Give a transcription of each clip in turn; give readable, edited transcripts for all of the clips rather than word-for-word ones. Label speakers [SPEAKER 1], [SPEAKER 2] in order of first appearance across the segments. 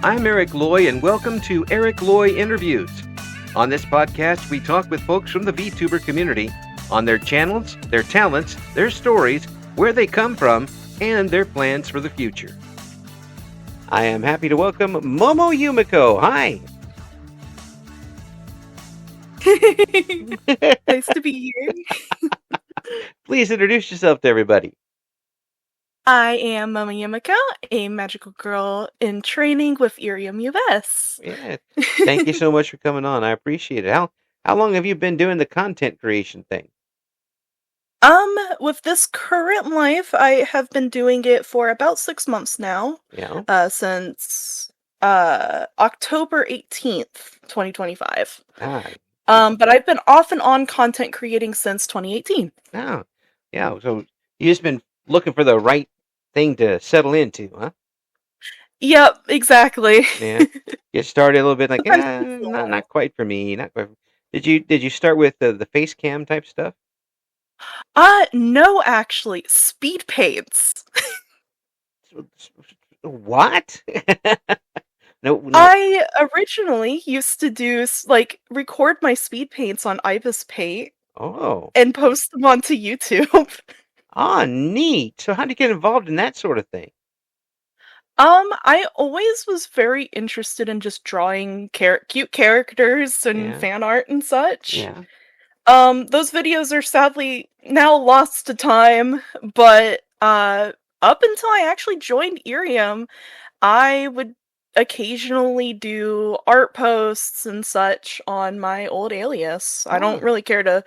[SPEAKER 1] I'm Eric Loy, and welcome to Eric Loy Interviews. On this podcast, we talk with folks from the VTuber community on their channels, their talents, their stories, where they come from, and their plans for the future. I am happy to welcome Momo Yumeko. Hi.
[SPEAKER 2] Nice to be here.
[SPEAKER 1] Please introduce yourself to everybody.
[SPEAKER 2] I am Momo Yumeko, a magical girl in training with Irium US.
[SPEAKER 1] Yeah. Thank you so much for coming on. I appreciate it. How long have you been doing the content creation thing?
[SPEAKER 2] With this current life, I have been doing it for about 6 months now.
[SPEAKER 1] Yeah.
[SPEAKER 2] Since October 18th, 2025.
[SPEAKER 1] Ah.
[SPEAKER 2] But I've been off and on content creating since 2018.
[SPEAKER 1] Oh. Yeah. So you just been looking for the right thing to settle into, huh?
[SPEAKER 2] Yep, exactly.
[SPEAKER 1] Yeah. Get started a little bit like,
[SPEAKER 2] Sometimes it's
[SPEAKER 1] not quite for me. Not quite. Did you start with the face cam type stuff?
[SPEAKER 2] No, actually, speed paints.
[SPEAKER 1] What? No.
[SPEAKER 2] I originally used to do record my speed paints on Ibis Paint
[SPEAKER 1] Oh.
[SPEAKER 2] and post them onto YouTube.
[SPEAKER 1] Ah, neat. So how do you get involved in that sort of thing?
[SPEAKER 2] I always was very interested in just drawing cute characters and
[SPEAKER 1] Yeah.
[SPEAKER 2] fan art and such.
[SPEAKER 1] Yeah.
[SPEAKER 2] Those videos are sadly now lost to time, but up until I actually joined Irium, I would occasionally do art posts and such on my old alias. I don't
[SPEAKER 1] Oh.
[SPEAKER 2] really care to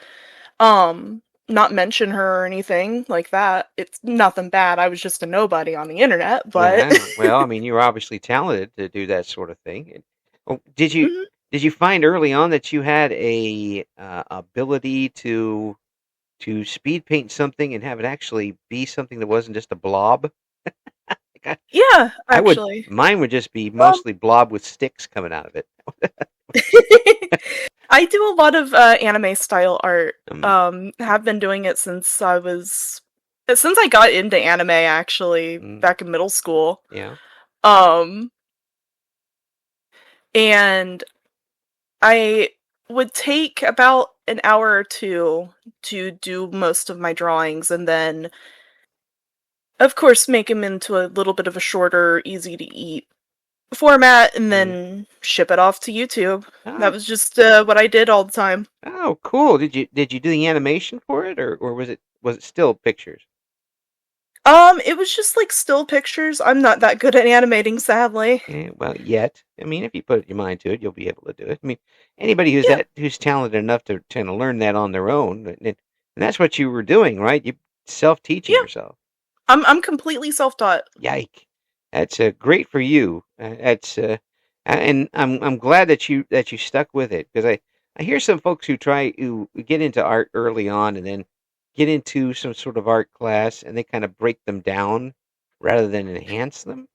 [SPEAKER 2] not mention her or anything like that. It's nothing bad. I was just a nobody on the internet, but
[SPEAKER 1] Yeah. Well, I mean, you were obviously talented to do that sort of thing. Oh, did you
[SPEAKER 2] Mhm.
[SPEAKER 1] did you find early on that you had a ability to speed paint something and have it actually be something that wasn't just a blob? Like
[SPEAKER 2] Yeah,
[SPEAKER 1] I would.
[SPEAKER 2] actually.
[SPEAKER 1] Mine would just be
[SPEAKER 2] Um
[SPEAKER 1] mostly blob with sticks coming out of it.
[SPEAKER 2] I do a lot of anime style art.
[SPEAKER 1] Um,
[SPEAKER 2] Have been doing it since I got into anime actually
[SPEAKER 1] mm,
[SPEAKER 2] back in middle school.
[SPEAKER 1] yeah.
[SPEAKER 2] Um and I would take about an hour or two to do most of my drawings and then of course make them into a little bit of a shorter, easy to eat format and
[SPEAKER 1] Mm.
[SPEAKER 2] then ship it off to YouTube.
[SPEAKER 1] Oh,
[SPEAKER 2] That was just what I did all the time.
[SPEAKER 1] oh, cool. Did you do the animation for it, or was it still pictures?
[SPEAKER 2] It was just like still pictures. I'm not that good at animating, sadly.
[SPEAKER 1] Well, yet. I mean, if you put your mind to it, you'll be able to do it. I mean, anybody
[SPEAKER 2] Yeah.
[SPEAKER 1] who's talented enough to kind of learn that on their own, and that's what you were doing, right? You self-teaching
[SPEAKER 2] Yeah.
[SPEAKER 1] yourself.
[SPEAKER 2] I'm completely self-taught.
[SPEAKER 1] Yike! That's great for you. That's and I'm glad that you stuck with it, because I hear some folks who get into art early on and then get into some sort of art class and they kind of break them down rather than enhance them,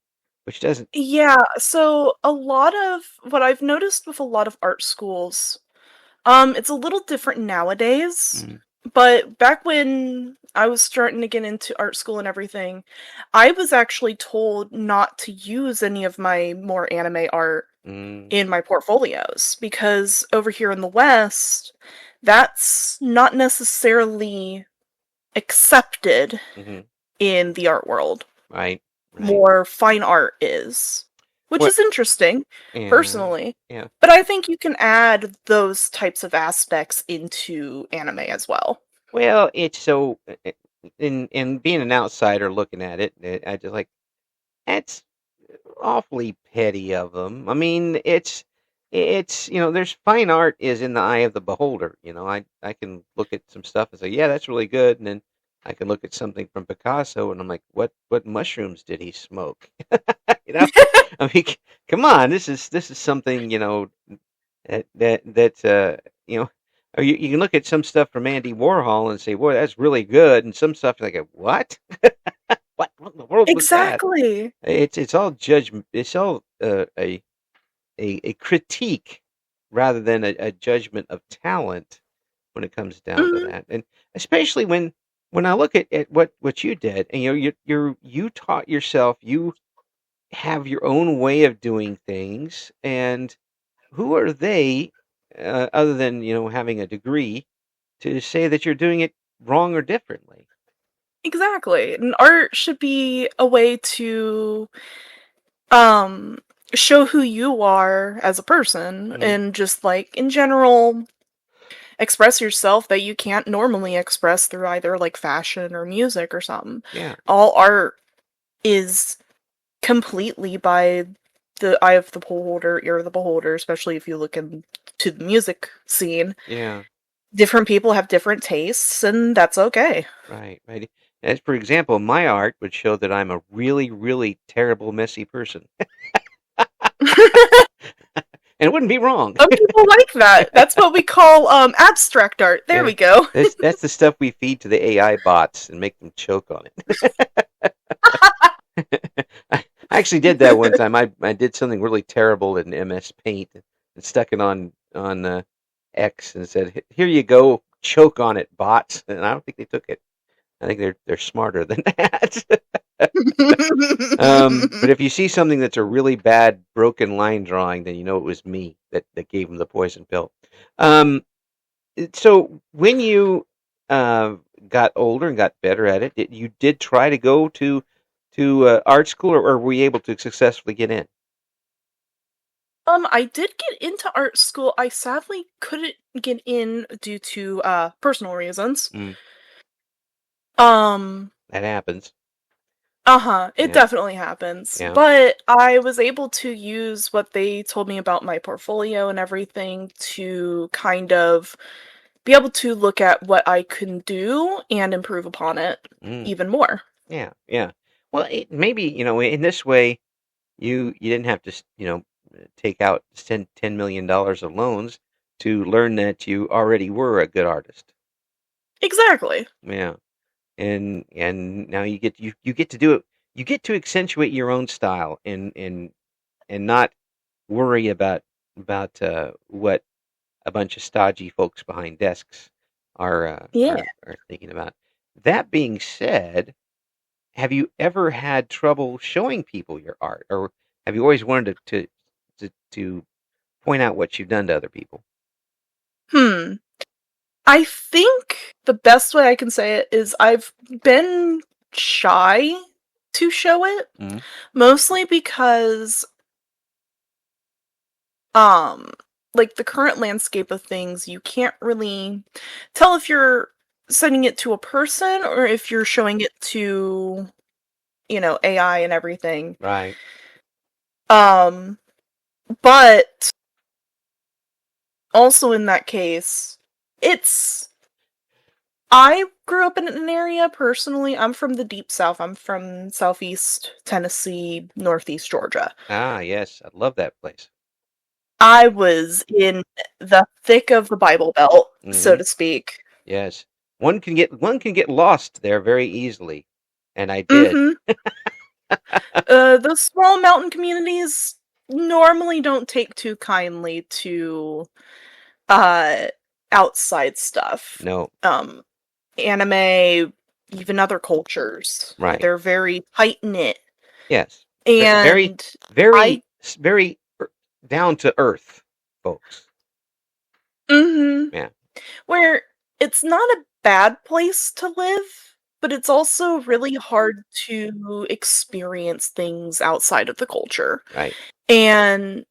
[SPEAKER 1] which doesn't.
[SPEAKER 2] Yeah, so a lot of what I've noticed with a lot of art schools, it's a little different nowadays,
[SPEAKER 1] Mm,
[SPEAKER 2] but back when I was starting to get into art school and everything, I was actually told not to use any of my more anime art
[SPEAKER 1] mm,
[SPEAKER 2] in my portfolios because over here in the West, that's not necessarily accepted
[SPEAKER 1] hmm
[SPEAKER 2] in the art world.
[SPEAKER 1] right, right.
[SPEAKER 2] More fine art is, which
[SPEAKER 1] What?
[SPEAKER 2] is interesting,
[SPEAKER 1] Yeah,
[SPEAKER 2] personally.
[SPEAKER 1] yeah.
[SPEAKER 2] But I think you can add those types of aspects into anime as well.
[SPEAKER 1] Well, it's so in being an outsider looking at it, I just like that's awfully petty of them. I mean, it's there's fine art is in the eye of the beholder. I can look at some stuff and say, yeah, that's really good, and then I can look at something from Picasso and I'm like, what mushrooms did he smoke? you know, I mean, come on, this is something that or you can look at some stuff from Andy Warhol and say, boy, that's really good, and some stuff like, what? What in the world was that?
[SPEAKER 2] Exactly.
[SPEAKER 1] It's all judgment. It's all a critique rather than a judgment of talent when it comes down to
[SPEAKER 2] Mhm.
[SPEAKER 1] that. And especially when I look at what you did, and you taught yourself, have your own way of doing things, and who are they, other than having a degree, to say that you're doing it wrong or differently?
[SPEAKER 2] Exactly. And art should be a way to um show who you are as a person
[SPEAKER 1] Mm,
[SPEAKER 2] and just like in general express yourself that you can't normally express through either like fashion or music or something.
[SPEAKER 1] yeah,
[SPEAKER 2] All art is completely by the eye of the beholder, ear of the beholder, especially if you look into the music scene.
[SPEAKER 1] yeah,
[SPEAKER 2] Different people have different tastes, and that's okay.
[SPEAKER 1] right, right. As for example, my art would show that I'm a really, really terrible, messy person, and it wouldn't be wrong.
[SPEAKER 2] Some people like that. That's what we call abstract art. There
[SPEAKER 1] Yeah,
[SPEAKER 2] we go.
[SPEAKER 1] that's the stuff we feed to the AI bots and make them choke on it. I actually did that one time. I did something really terrible in MS Paint and stuck it on X and said, "Here you go, choke on it, bots." And I don't think they took it. I think they're smarter than that. But if you see something that's a really bad broken line drawing, then you know it was me that gave them the poison pill. Um, so when you uh, got older and got better at it, you did try to go to art school, or were you able to successfully get in?
[SPEAKER 2] I did get into art school. I sadly couldn't get in due to personal reasons.
[SPEAKER 1] Mm,
[SPEAKER 2] Um,
[SPEAKER 1] that happens.
[SPEAKER 2] uh-huh, it
[SPEAKER 1] Yeah,
[SPEAKER 2] definitely happens.
[SPEAKER 1] yeah.
[SPEAKER 2] But I was able to use what they told me about my portfolio and everything to kind of be able to look at what I can do and improve upon it
[SPEAKER 1] Mm,
[SPEAKER 2] even more.
[SPEAKER 1] yeah, yeah. Well, maybe in this way you didn't have to take out $10 million of loans to learn that you already were a good artist.
[SPEAKER 2] Exactly.
[SPEAKER 1] Yeah. And now you get to do it. You get to accentuate your own style and not worry about what a bunch of stodgy folks behind desks are
[SPEAKER 2] Yeah.
[SPEAKER 1] are thinking about. That being said, have you ever had trouble showing people your art, or have you always wanted to point out what you've done to other people?
[SPEAKER 2] Hmm. I think the best way I can say it is I've been shy to show it,
[SPEAKER 1] Mm,
[SPEAKER 2] mostly because um like the current landscape of things, you can't really tell if you're sending it to a person or if you're showing it to, AI and everything.
[SPEAKER 1] right.
[SPEAKER 2] Um but also in that case, it's I grew up in an area personally. I'm from the deep south. I'm from southeast Tennessee, northeast Georgia.
[SPEAKER 1] Ah, yes, I love that place.
[SPEAKER 2] I was in the thick of the Bible Belt, so
[SPEAKER 1] Hmm.
[SPEAKER 2] to speak.
[SPEAKER 1] Yes, one can get lost there very easily, and I did.
[SPEAKER 2] Mhm. Those small mountain communities normally don't take too kindly to uh outside stuff.
[SPEAKER 1] No,
[SPEAKER 2] Um Anime, even other cultures.
[SPEAKER 1] right.
[SPEAKER 2] They're very tight knit.
[SPEAKER 1] Yes, very,
[SPEAKER 2] And I
[SPEAKER 1] very down to earth, folks.
[SPEAKER 2] mhm.
[SPEAKER 1] Yeah,
[SPEAKER 2] Where it's not a bad place to live, but it's also really hard to experience things outside of the culture.
[SPEAKER 1] right.
[SPEAKER 2] And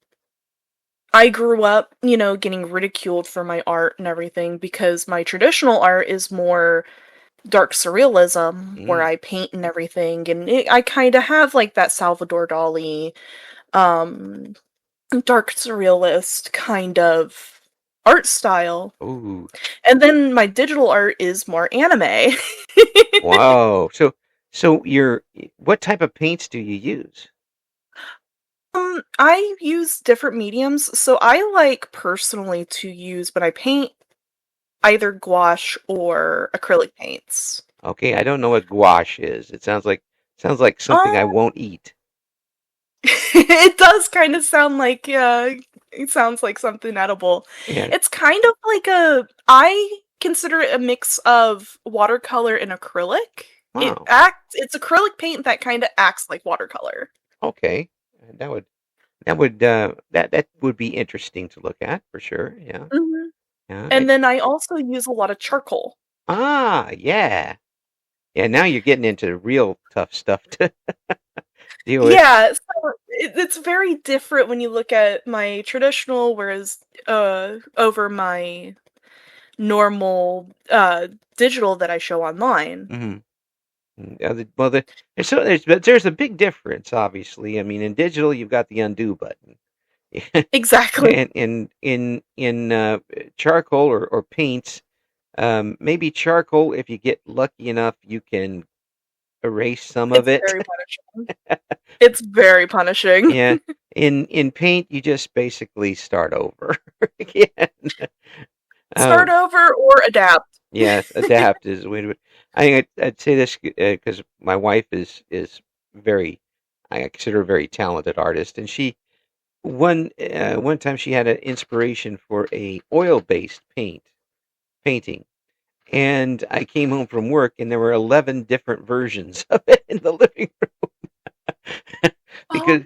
[SPEAKER 2] I grew up, getting ridiculed for my art and everything because my traditional art is more dark surrealism where
[SPEAKER 1] Mm,
[SPEAKER 2] I paint and everything and I kind of have like that Salvador Dali um dark surrealist kind of art style.
[SPEAKER 1] ooh,
[SPEAKER 2] And then my digital art is more anime.
[SPEAKER 1] wow. So what type of paints do you use?
[SPEAKER 2] I use different mediums, so I like personally to use when I paint either gouache or acrylic paints.
[SPEAKER 1] Okay, I don't know what gouache is. It sounds like something I
[SPEAKER 2] Um,
[SPEAKER 1] won't eat.
[SPEAKER 2] it does kind of sound like it sounds like something edible.
[SPEAKER 1] Yeah.
[SPEAKER 2] It's kind of like I consider it a mix of watercolor and acrylic.
[SPEAKER 1] Wow.
[SPEAKER 2] It's acrylic paint that kind of acts like watercolor.
[SPEAKER 1] Okay, that would that would be interesting to look at for sure. Yeah,
[SPEAKER 2] Hmm.
[SPEAKER 1] yeah.
[SPEAKER 2] And then I also use a lot of charcoal.
[SPEAKER 1] Yeah, yeah. Now you're getting into real tough stuff to deal with.
[SPEAKER 2] Yeah, so it's very different when you look at my traditional, whereas over my normal digital that I show online.
[SPEAKER 1] Hmm. Well, there's a big difference, obviously. I mean, in digital, you've got the undo button.
[SPEAKER 2] Exactly.
[SPEAKER 1] And in charcoal or paints, maybe charcoal, if you get lucky enough, you can erase some of
[SPEAKER 2] It's
[SPEAKER 1] it.
[SPEAKER 2] very punishing. It's very punishing.
[SPEAKER 1] Yeah. In paint, you just basically start over again.
[SPEAKER 2] Start
[SPEAKER 1] Um,
[SPEAKER 2] over or adapt.
[SPEAKER 1] yes, adapt is I think I'd say this because my wife is very, I consider her a very talented artist, and one time she had an inspiration for a oil-based painting, and I came home from work and there were 11 different versions of it in the living room
[SPEAKER 2] Oh
[SPEAKER 1] because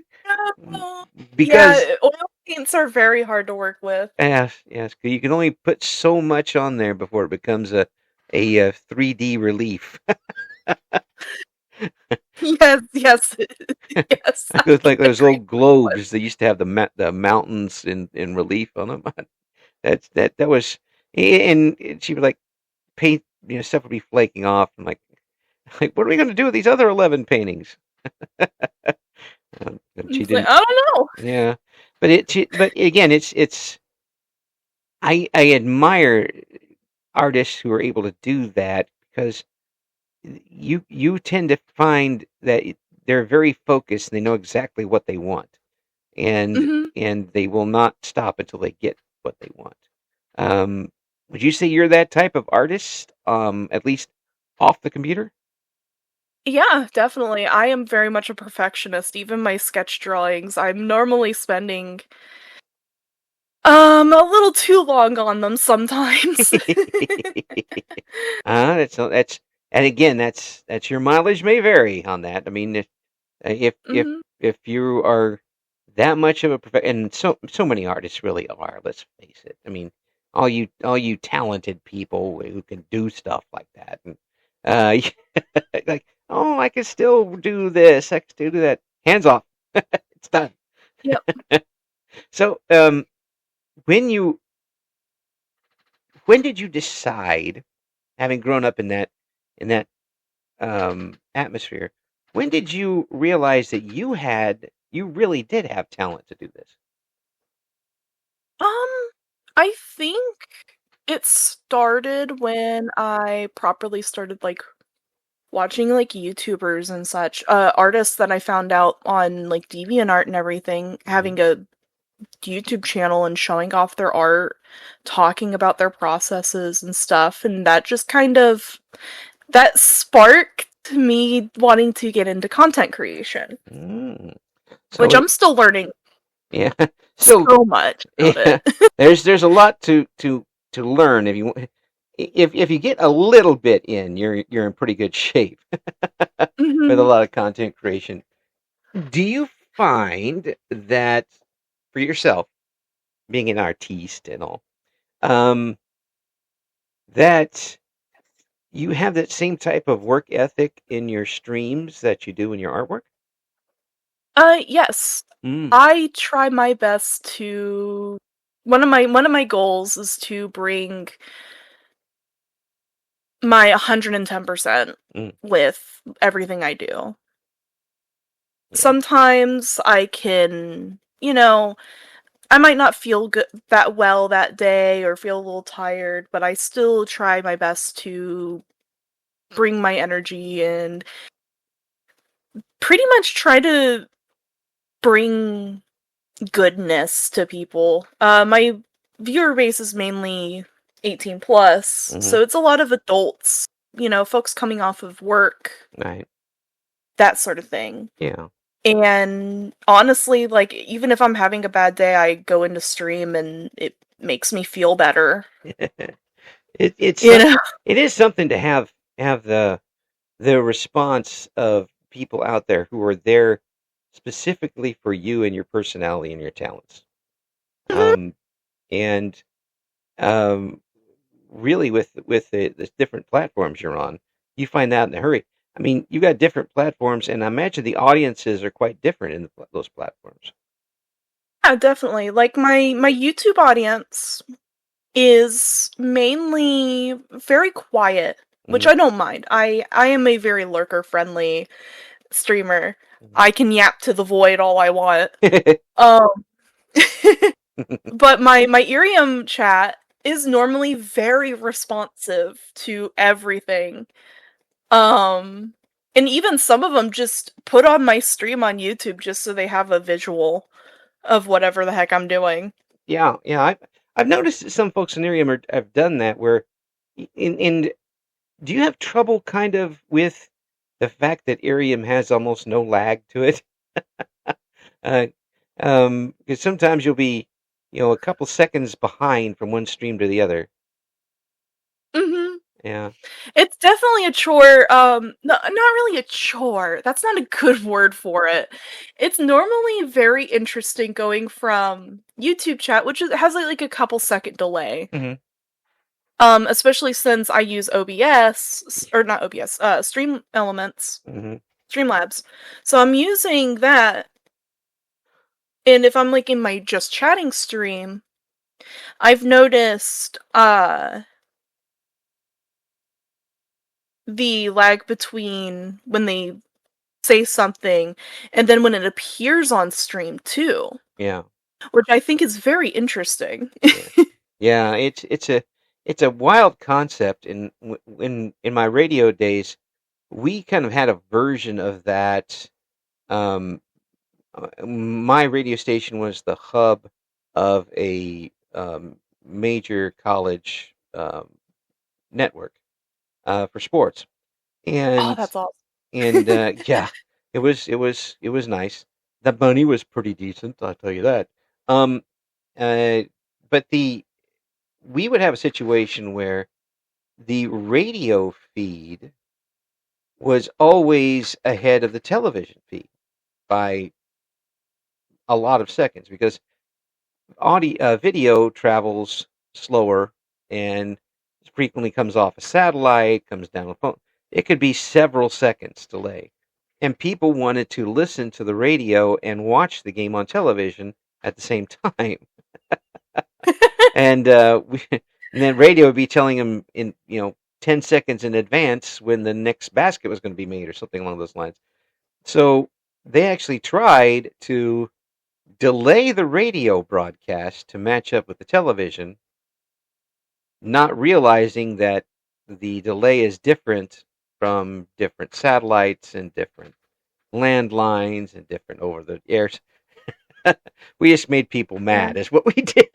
[SPEAKER 2] no.
[SPEAKER 1] because
[SPEAKER 2] Yeah, oil paints are very hard to work with.
[SPEAKER 1] yes, you can only put so much on there before it becomes a 3D relief.
[SPEAKER 2] Yes, yes, yes, I
[SPEAKER 1] It's
[SPEAKER 2] can
[SPEAKER 1] like those
[SPEAKER 2] agree
[SPEAKER 1] old
[SPEAKER 2] with that one.
[SPEAKER 1] globes that used to have the mountains in relief on them. That was, and she would like paint, stuff would be flaking off. I'm like, what are we going to do with these other 11 paintings? And she
[SPEAKER 2] It's like,
[SPEAKER 1] didn't.
[SPEAKER 2] I don't know.
[SPEAKER 1] Yeah, but again, it's I admire artists who are able to do that because you tend to find that they're very focused and they know exactly what they want, and
[SPEAKER 2] Mhm.
[SPEAKER 1] and they will not stop until they get what they want. Um, would you say you're that type of artist? At least off the computer?
[SPEAKER 2] Yeah, definitely. I am very much a perfectionist. Even my sketch drawings, I'm normally spending a little too long on them sometimes.
[SPEAKER 1] That's and again that's your mileage may vary on that. I mean, if if
[SPEAKER 2] Mhm.
[SPEAKER 1] if you are that much of a and so many artists really are. Let's face it. I mean, all you talented people who can do stuff like that, and uh, like, oh, I can still do this. I can still do that. Hands off. It's done.
[SPEAKER 2] Yep.
[SPEAKER 1] So, when you when did you decide, having grown up in that atmosphere, when did you realize that you really did have talent to do this?
[SPEAKER 2] Um, I think it started when I properly started, like, watching, like, YouTubers and such, artists that I found out on, like, DeviantArt and everything,
[SPEAKER 1] Hmm.
[SPEAKER 2] having a YouTube channel and showing off their art, talking about their processes and stuff, and that just kind of that sparked me wanting to get into content creation,
[SPEAKER 1] Mm.
[SPEAKER 2] which
[SPEAKER 1] So
[SPEAKER 2] I'm still learning
[SPEAKER 1] yeah, still
[SPEAKER 2] so much about
[SPEAKER 1] yeah.
[SPEAKER 2] it.
[SPEAKER 1] There's a lot to learn if if you get a little bit in, you're in pretty good shape with a
[SPEAKER 2] Mhm.
[SPEAKER 1] lot of content creation. Do you find that for yourself, being an artiste and all, um, that you have that same type of work ethic in your streams that you do in your artwork?
[SPEAKER 2] Yes.
[SPEAKER 1] Mm,
[SPEAKER 2] I try my best to one of my goals is to bring my 110%
[SPEAKER 1] mm,
[SPEAKER 2] with everything I do.
[SPEAKER 1] yeah.
[SPEAKER 2] Sometimes I can, I might not feel good that well that day or feel a little tired, but I still try my best to bring my energy and pretty much try to bring goodness to people. My viewer base is mainly 18 plus,
[SPEAKER 1] Hmm.
[SPEAKER 2] so it's a lot of adults, folks coming off of work,
[SPEAKER 1] Right.
[SPEAKER 2] that sort of thing.
[SPEAKER 1] Yeah.
[SPEAKER 2] And honestly, like, even if I'm having a bad day, I go into stream and it makes me feel better.
[SPEAKER 1] It it's
[SPEAKER 2] You
[SPEAKER 1] some-
[SPEAKER 2] know?
[SPEAKER 1] it is something to have the response of people out there who are there specifically for you and your personality and your talents.
[SPEAKER 2] Mhm.
[SPEAKER 1] Um, and um, really, with the different platforms you're on, you find out in a hurry. I mean, you got different platforms, and I imagine the audiences are quite different in those platforms.
[SPEAKER 2] Yeah, definitely. Like my YouTube audience is mainly very quiet, which
[SPEAKER 1] Hmm.
[SPEAKER 2] I don't mind. I am a very lurker friendly streamer.
[SPEAKER 1] Hmm.
[SPEAKER 2] I can yap to the void all I want. Um but my Irium chat is normally very responsive to everything. Um and even some of them just put on my stream on YouTube just so they have a visual of whatever the heck I'm doing.
[SPEAKER 1] Yeah, yeah. I've noticed that some folks in Irium have done that. Where, in do you have trouble kind of with the fact that Irium has almost no lag to it? Uh, because sometimes you'll be, a couple seconds behind from one stream to the other.
[SPEAKER 2] Mhm.
[SPEAKER 1] Yeah.
[SPEAKER 2] It's definitely a chore, no, not really a chore, that's not a good word for it. It's normally very interesting going from YouTube chat, which has, like, a couple second delay,
[SPEAKER 1] Hmm.
[SPEAKER 2] especially since I use OBS or not OBS, Stream Elements,
[SPEAKER 1] Hmm.
[SPEAKER 2] Streamlabs. So I'm using that, and if I'm, like, in my just chatting stream, I've noticed, the lag between when they say something and then when it appears on stream too,
[SPEAKER 1] Yeah.
[SPEAKER 2] which I think is very interesting.
[SPEAKER 1] Yeah. Yeah. It's a wild concept. In my radio days, we kind of had a version of that. Um, my radio station was the hub of a major college network for sports,
[SPEAKER 2] Oh,
[SPEAKER 1] and
[SPEAKER 2] that's awesome.
[SPEAKER 1] yeah, it was nice. The money was pretty decent, I'll tell you that. Um, uh, but the we would have a situation where the radio feed was always ahead of the television feed by a lot of seconds because video travels slower and frequently comes off a satellite, comes down a phone. It could be several seconds delay. And people wanted to listen to the radio and watch the game on television at the same time. And and then radio would be telling them in 10 seconds in advance when the next basket was going to be made or something along those lines. So they actually tried to delay the radio broadcast to match up with the television, not realizing that the delay is different from different satellites and different landlines and different over the airs. We just made people
[SPEAKER 2] Yeah.
[SPEAKER 1] mad, is what we did.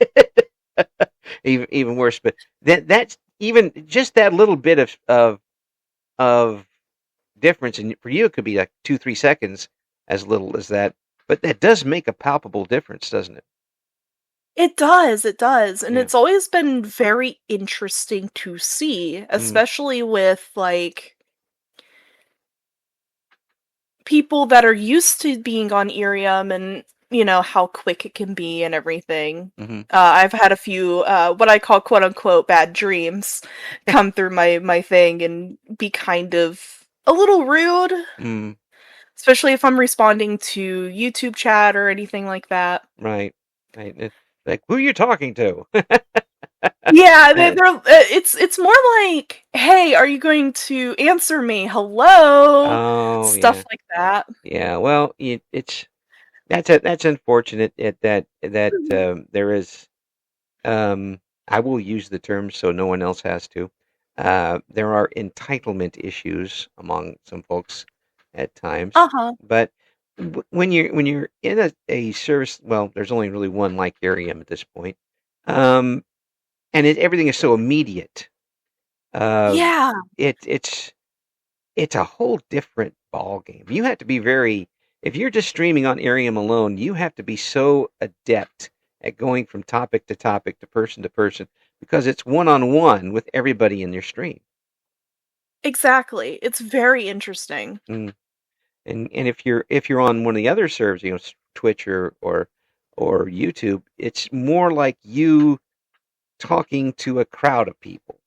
[SPEAKER 1] Even worse, but that's even just that little bit of difference, and for you it could be like 2-3 seconds, as little as that, but that does make a palpable difference, doesn't it?
[SPEAKER 2] It does, and
[SPEAKER 1] Yeah.
[SPEAKER 2] it's always been very interesting to see,
[SPEAKER 1] Mm.
[SPEAKER 2] especially with, like, people that are used to being on Irium and, how quick it can be and everything.
[SPEAKER 1] Hmm.
[SPEAKER 2] I've had a few, what I call quote unquote bad dreams come through my thing and be kind of a little rude,
[SPEAKER 1] Mm.
[SPEAKER 2] especially if I'm responding to YouTube chat or anything like that.
[SPEAKER 1] Right. Right. Like, who are you talking to?
[SPEAKER 2] Yeah,
[SPEAKER 1] Uh,
[SPEAKER 2] it's more like, "Hey, are you going to answer me? Hello?"
[SPEAKER 1] oh yeah.
[SPEAKER 2] Stuff like that.
[SPEAKER 1] Yeah. Well, that's unfortunate that
[SPEAKER 2] Mhm.
[SPEAKER 1] there is. I will use the term so no one else has to. There are entitlement issues among some folks at times,
[SPEAKER 2] Uh-huh.
[SPEAKER 1] but when you're in a service, well, there's only really one like Arium at this point, um, and everything is so immediate. Uh,
[SPEAKER 2] Yeah.
[SPEAKER 1] it's a whole different ball game. You have to be very if you're just streaming on Arium alone, you have to be so adept at going from topic to topic to person because it's one on one with everybody in your stream.
[SPEAKER 2] Exactly. It's very interesting.
[SPEAKER 1] Mm. And if you're on one of the other servers, Twitch or YouTube, it's more like you talking to a crowd of people,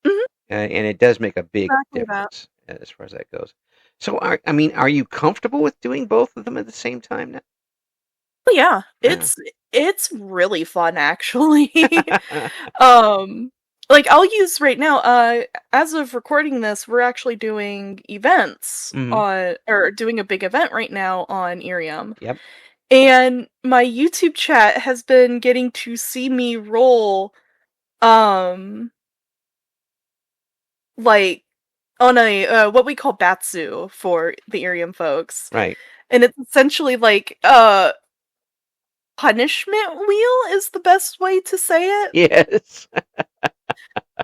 [SPEAKER 2] Mhm,
[SPEAKER 1] and it does make a big
[SPEAKER 2] exactly that.
[SPEAKER 1] difference as far as that goes. So, are you comfortable with doing both of them at the same time now?
[SPEAKER 2] Oh, yeah,
[SPEAKER 1] Yeah.
[SPEAKER 2] it's really fun, actually. Um, like, I'll use right now, as of recording this, we're actually doing events
[SPEAKER 1] Hmm.
[SPEAKER 2] on or doing a big event right now on Irium,
[SPEAKER 1] Yep.
[SPEAKER 2] and my YouTube chat has been getting to see me roll, um, like, on a, what we call batsu for the Irium folks,
[SPEAKER 1] Right.
[SPEAKER 2] and it's essentially like, punishment wheel is the best way to say it,
[SPEAKER 1] Yes.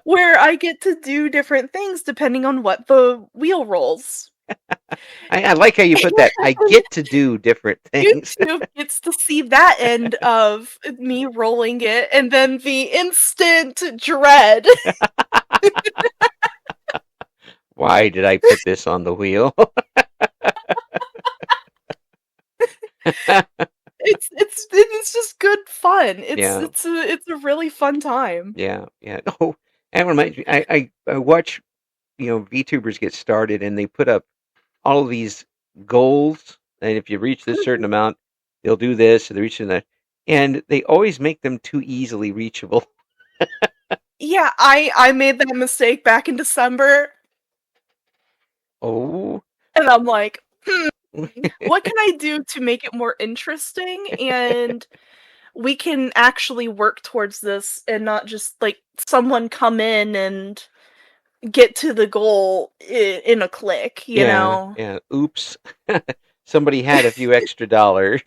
[SPEAKER 2] where I get to do different things depending on what the wheel rolls.
[SPEAKER 1] I like how you put that. I
[SPEAKER 2] And
[SPEAKER 1] get to do different things.
[SPEAKER 2] YouTube gets to see that end of me rolling it, and then the instant dread.
[SPEAKER 1] Why did I put this on the wheel?
[SPEAKER 2] It's just good fun.
[SPEAKER 1] Yeah.
[SPEAKER 2] It's a really fun time.
[SPEAKER 1] Yeah. Yeah. Oh, that reminds me. I watch VTubers get started, and they put up all of these goals, and if you reach this certain
[SPEAKER 2] Mhm.
[SPEAKER 1] amount, they'll do this, and they reach that, and they always make them too easily reachable.
[SPEAKER 2] Yeah, I made that mistake back in December,
[SPEAKER 1] Oh.
[SPEAKER 2] and I'm like, "Hmm, what can I do to make it more interesting and we can actually work towards this and not just like someone come in and get to the goal in a click, you
[SPEAKER 1] Yeah.
[SPEAKER 2] know?"
[SPEAKER 1] Yeah. Oops. Somebody had a few extra dollars.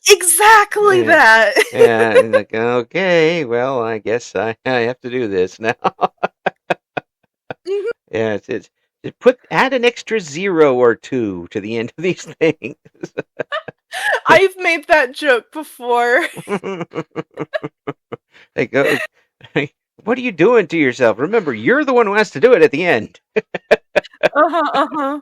[SPEAKER 2] Exactly
[SPEAKER 1] Yeah.
[SPEAKER 2] that.
[SPEAKER 1] Yeah. And like, okay, well, I guess I have to do this now.
[SPEAKER 2] Mhm.
[SPEAKER 1] Yeah. Add an extra zero or two to the end of these things.
[SPEAKER 2] I've made that joke before.
[SPEAKER 1] Like, what are you doing to yourself? Remember, you're the one who has to do it at the end.
[SPEAKER 2] Uh-huh, uh-huh.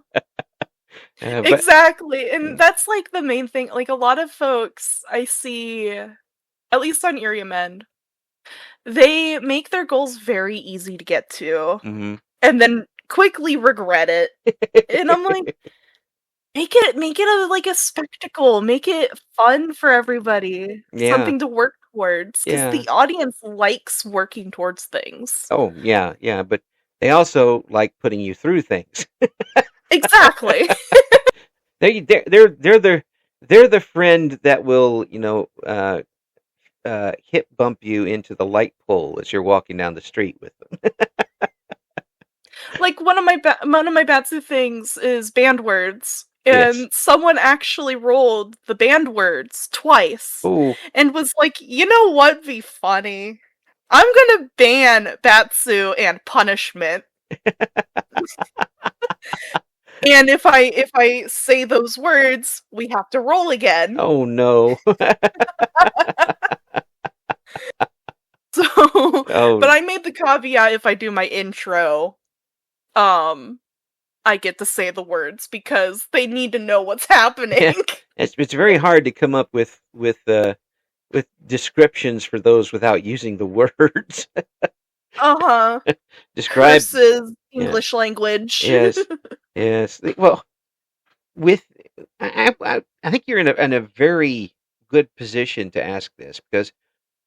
[SPEAKER 1] But
[SPEAKER 2] Exactly, and that's, like, the main thing, like, a lot of folks I see, at least on Irium End, they make their goals very easy to get to,
[SPEAKER 1] mhm.
[SPEAKER 2] and then quickly regret it, and I'm like, make it a like, a spectacle, make it fun for everybody,
[SPEAKER 1] Yeah,
[SPEAKER 2] something to work towards, because
[SPEAKER 1] yeah.
[SPEAKER 2] the audience likes working towards things.
[SPEAKER 1] Oh, yeah, yeah. But they also like putting you through things.
[SPEAKER 2] Exactly.
[SPEAKER 1] They're the friend that will hip bump you into the light pole as you're walking down the street with them.
[SPEAKER 2] Like, one of my Batsu things is band words,
[SPEAKER 1] Yes.
[SPEAKER 2] and someone actually rolled the band words twice,
[SPEAKER 1] Oh,
[SPEAKER 2] and was like, "You know what'd be funny? I'm gonna ban Batsu and punishment, and if I say those words, we have to roll again."
[SPEAKER 1] oh no.
[SPEAKER 2] So, but
[SPEAKER 1] Oh,
[SPEAKER 2] I made the caveat if I do my intro, um, I get to say the words because they need to know what's happening.
[SPEAKER 1] yeah. It's very hard to come up with descriptions for those without using the words.
[SPEAKER 2] Uh-huh.
[SPEAKER 1] Describe.
[SPEAKER 2] Curses,
[SPEAKER 1] Yeah.
[SPEAKER 2] English language.
[SPEAKER 1] Yes. Yes. Well, with I think you're in a very good position to ask this because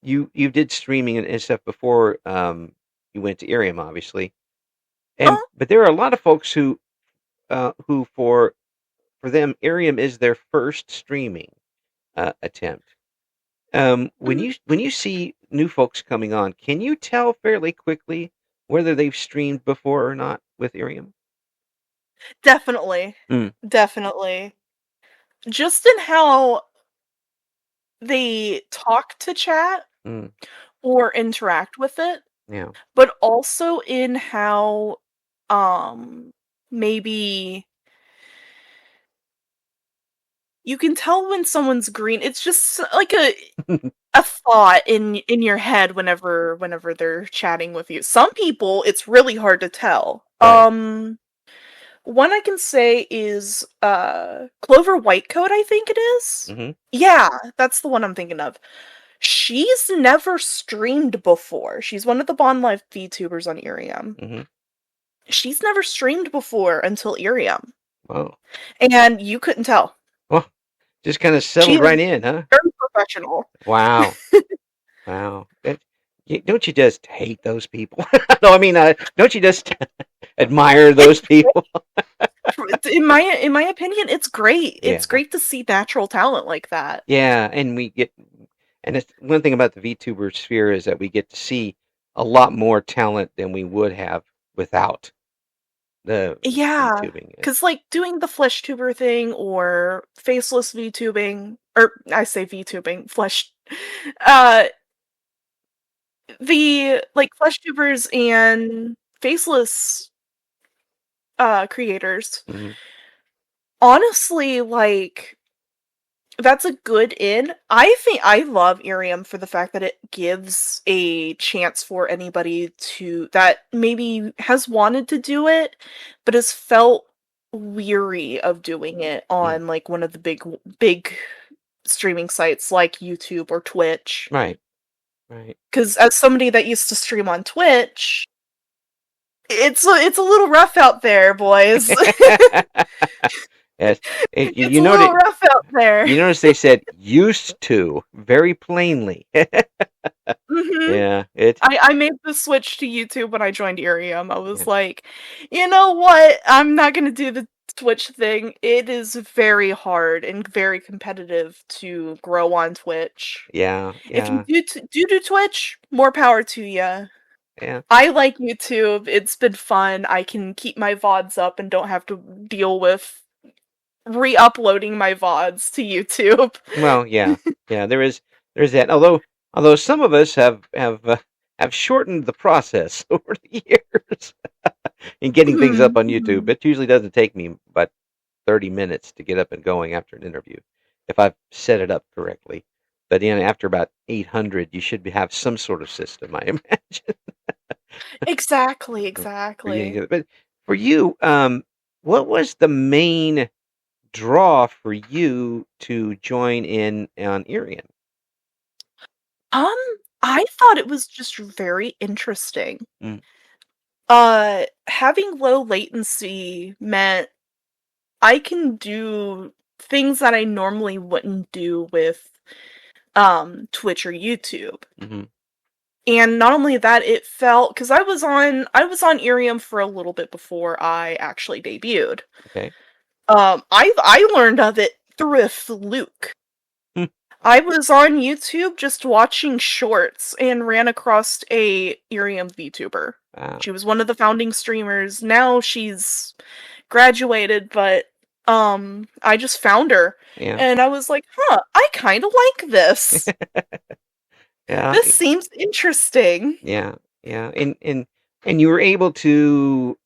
[SPEAKER 1] you did streaming and stuff before you went to Irium, obviously, and
[SPEAKER 2] Oh,
[SPEAKER 1] but there are a lot of folks who for them Irium is their first streaming attempt. When
[SPEAKER 2] mhm.
[SPEAKER 1] you see new folks coming on, can you tell fairly quickly whether they've streamed before or not with Irium?
[SPEAKER 2] Definitely.
[SPEAKER 1] Mm,
[SPEAKER 2] Definitely. Just in how they talk to chat
[SPEAKER 1] mm,
[SPEAKER 2] or interact with it,
[SPEAKER 1] yeah.
[SPEAKER 2] but also in how, um, maybe you can tell when someone's green. It's just like a thought in your head whenever they're chatting with you. Some people, it's really hard to tell.
[SPEAKER 1] Right.
[SPEAKER 2] one I can say is Clover Whitecoat, I think it is.
[SPEAKER 1] Mm-hmm.
[SPEAKER 2] Yeah, that's the one I'm thinking of. She's never streamed before. She's one of the Bond Life VTubers on Irium.
[SPEAKER 1] Mm-hmm.
[SPEAKER 2] She's never streamed before until Irium.
[SPEAKER 1] Wow.
[SPEAKER 2] And you couldn't tell.
[SPEAKER 1] Well, just kind of
[SPEAKER 2] She
[SPEAKER 1] settled
[SPEAKER 2] was
[SPEAKER 1] right in, huh?
[SPEAKER 2] very professional.
[SPEAKER 1] Wow. Wow. Don't you just hate those people? No, I mean, don't you just admire
[SPEAKER 2] It's
[SPEAKER 1] those people?
[SPEAKER 2] in my opinion, it's great. It's
[SPEAKER 1] Yeah.
[SPEAKER 2] great to see natural talent like that.
[SPEAKER 1] Yeah, and it's one thing about the VTuber sphere is that we get to see a lot more talent than we would have without the
[SPEAKER 2] Yeah,
[SPEAKER 1] VTubing.
[SPEAKER 2] because like doing the flesh tuber thing or faceless VTubing, or I say VTubing, flesh, uh, the like flesh tubers and faceless creators.
[SPEAKER 1] Hmm.
[SPEAKER 2] Honestly, like that's a good in. I think I love Irium for the fact that it gives a chance for anybody to that maybe has wanted to do it, but has felt weary of doing it
[SPEAKER 1] Mm.
[SPEAKER 2] on like one of the big streaming sites like YouTube or Twitch.
[SPEAKER 1] Right, right.
[SPEAKER 2] Because as somebody that used to stream on Twitch, it's a little rough out there, boys.
[SPEAKER 1] Yes,
[SPEAKER 2] It's a little rough out there.
[SPEAKER 1] you notice they said used to very plainly.
[SPEAKER 2] Hmm.
[SPEAKER 1] Yeah, it.
[SPEAKER 2] I made the switch to YouTube when I joined Irium. I
[SPEAKER 1] Yeah,
[SPEAKER 2] was like, you know what? I'm not gonna do the Twitch thing. It is very hard and very competitive to grow on Twitch.
[SPEAKER 1] yeah,
[SPEAKER 2] If you
[SPEAKER 1] yeah,
[SPEAKER 2] do Twitch, more power to you.
[SPEAKER 1] yeah.
[SPEAKER 2] I like YouTube. It's been fun. I can keep my VODs up and don't have to deal with re-uploading my VODs to YouTube.
[SPEAKER 1] Well, yeah, yeah. There's that. Although some of us have shortened the process over the years in getting things up on YouTube.
[SPEAKER 2] Mhm.
[SPEAKER 1] It usually doesn't take me but 30 minutes to get up and going after an interview, if I've set it up correctly. But after about 800, you should have some sort of system, I imagine,
[SPEAKER 2] Exactly,
[SPEAKER 1] for getting
[SPEAKER 2] exactly.
[SPEAKER 1] it. But for you, what was the main draw for you to join in on Irian?
[SPEAKER 2] Um, I thought it was just very interesting.
[SPEAKER 1] Mm,
[SPEAKER 2] Having low latency meant I can do things that I normally wouldn't do with Twitch or YouTube.
[SPEAKER 1] mm-hmm.
[SPEAKER 2] And not only that, it felt because I was on Irium for a little bit before I actually debuted.
[SPEAKER 1] Okay.
[SPEAKER 2] I learned of it through a fluke.
[SPEAKER 1] Hmm.
[SPEAKER 2] I was on YouTube just watching shorts and ran across a Irium VTuber.
[SPEAKER 1] Wow.
[SPEAKER 2] She was one of the founding streamers. Now she's graduated, but I just found her
[SPEAKER 1] Yeah.
[SPEAKER 2] and I was like, "Huh, I kind of like this.
[SPEAKER 1] Yeah.
[SPEAKER 2] This seems interesting."
[SPEAKER 1] Yeah. Yeah. And you were able did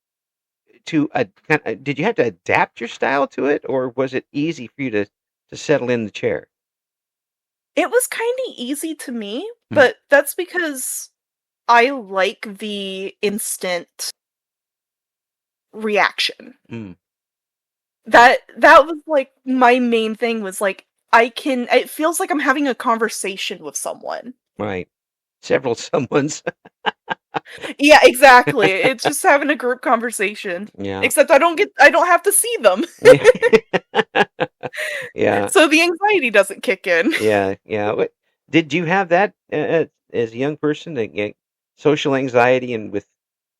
[SPEAKER 1] you have to adapt your style to it, or was it easy for you to settle in the chair?
[SPEAKER 2] It was kind of easy to me,
[SPEAKER 1] Mm,
[SPEAKER 2] but that's because I like the instant reaction.
[SPEAKER 1] mm, yeah.
[SPEAKER 2] That was like my main thing was like it feels like I'm having a conversation with someone.
[SPEAKER 1] Right. Several someones.
[SPEAKER 2] Yeah, exactly. It's just having a group conversation.
[SPEAKER 1] Yeah.
[SPEAKER 2] Except I don't have to see them.
[SPEAKER 1] Yeah. Yeah.
[SPEAKER 2] So the anxiety doesn't kick in.
[SPEAKER 1] Yeah. Yeah. Did you have that as a young person to get social anxiety and with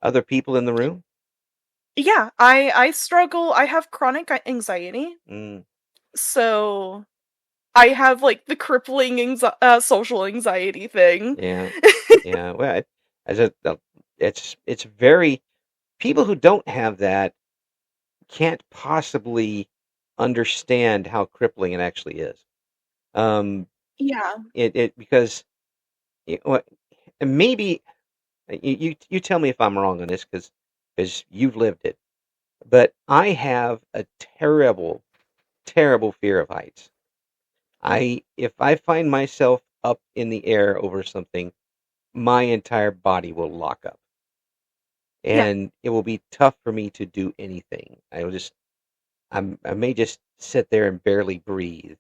[SPEAKER 1] other people in the room?
[SPEAKER 2] Yeah, I struggle. I have chronic anxiety.
[SPEAKER 1] Mm,
[SPEAKER 2] So I have like the crippling social anxiety thing.
[SPEAKER 1] yeah. Yeah. Well, as it's very people who don't have that can't possibly understand how crippling it actually is. Um,
[SPEAKER 2] Yeah.
[SPEAKER 1] it because what maybe you tell me if I'm wrong on this because you've lived it, but I have a terrible fear of heights. If I find myself up in the air over something, my entire body will lock up.
[SPEAKER 2] Yeah.
[SPEAKER 1] and it will be tough for me to do anything. I may just sit there and barely breathe.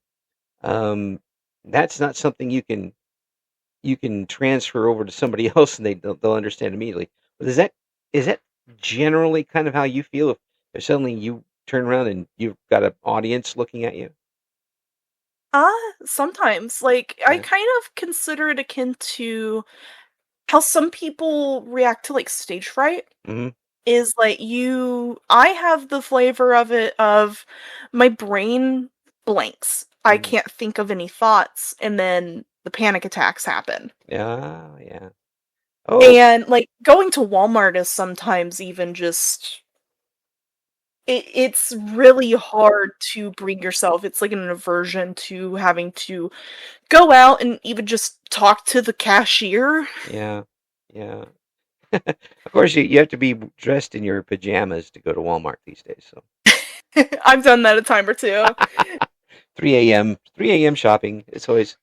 [SPEAKER 1] Um, that's not something you can transfer over to somebody else and they'll understand immediately. But is that generally kind of how you feel if suddenly you turn around and you've got an audience looking at you?
[SPEAKER 2] Uh, Sometimes. Like, I
[SPEAKER 1] Yeah.
[SPEAKER 2] kind of consider it akin to how some people react to, like, stage fright.
[SPEAKER 1] Hmm.
[SPEAKER 2] Is like I have the flavor of it of my brain blanks. I
[SPEAKER 1] Hmm.
[SPEAKER 2] can't think of any thoughts, and then the panic attacks happen.
[SPEAKER 1] Yeah, yeah. Oh,
[SPEAKER 2] And, like, going to Walmart is sometimes even just it's really hard to bring yourself, it's like an aversion to having to go out and even just talk to the cashier.
[SPEAKER 1] yeah, yeah. Of course, you have to be dressed in your pajamas to go to Walmart these days. So
[SPEAKER 2] I've done that a time or two.
[SPEAKER 1] 3 a.m. shopping. It's always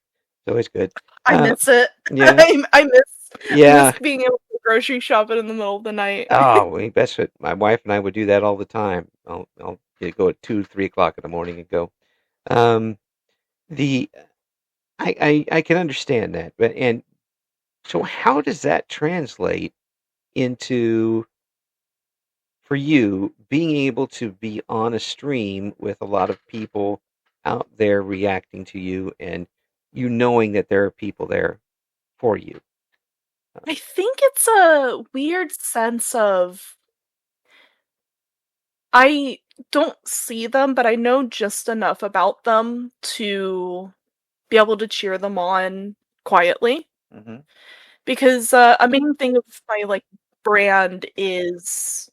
[SPEAKER 1] good.
[SPEAKER 2] I
[SPEAKER 1] Uh,
[SPEAKER 2] miss it.
[SPEAKER 1] yeah,
[SPEAKER 2] I miss
[SPEAKER 1] yeah.
[SPEAKER 2] being able to grocery shop it in the middle of the night.
[SPEAKER 1] Oh, that's what my wife and I would do that all the time. I'll go at 2, 3 o'clock in the morning and go. Um, the I can understand that, but and so how does that translate into for you being able to be on a stream with a lot of people out there reacting to you and you knowing that there are people there for you?
[SPEAKER 2] I think it's a weird sense of I don't see them, but I know just enough about them to be able to cheer them on quietly.
[SPEAKER 1] Hmm.
[SPEAKER 2] Because a main thing of my like brand is,